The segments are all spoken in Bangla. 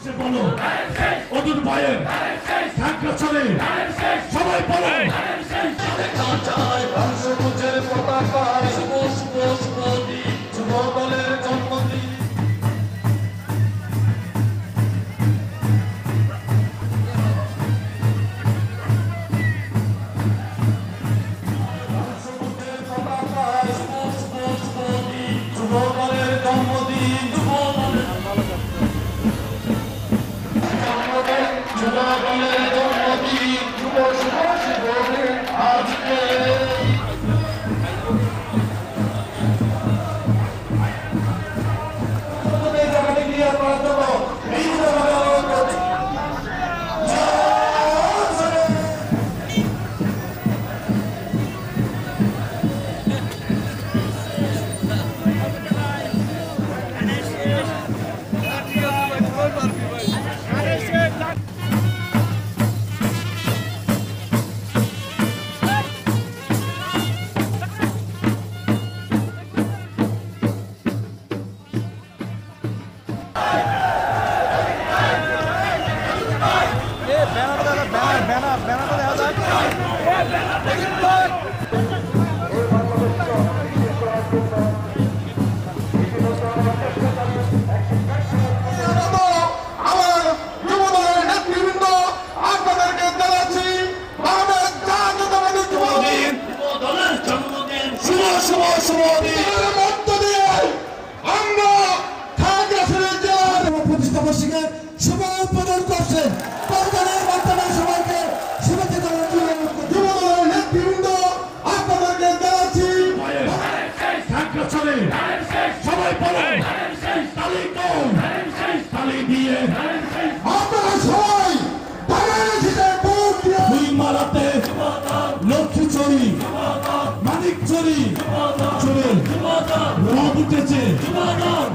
সে বলো অদূর ভয়ে ঢাকা চলে সবাই বলো সবুজের পতাকায় শুভ শুভ শুভ দিন যুব দলের জন্মদিন সবুজের পতাকায় শুভ শুভ শুভ দিন যুব দলের জন্মদিন যুব দলের জন্মদিন যুব শুভ শুভ দিন আজকে শুভ উদ্বোধন করছেন কলকাতার মাধ্যমে সবাইকে শুভেচ্ছা জানানোর জন্য যুবদলের নেতৃবৃন্দ আপনাদেরকে জানাচ্ছি ঢাকা চলে সবাই বলো তালি কম তালি দিয়ে আপনারা সবাই বাংলাদেশিদের ভোট দিয়ে দুই মারাতে লক্ষ্মী চুরি মানিক চুরি চুরি রব উঠেছে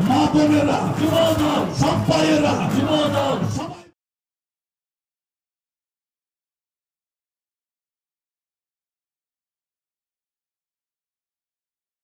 মা বোনেরা সব ভাইয়েরা সবাই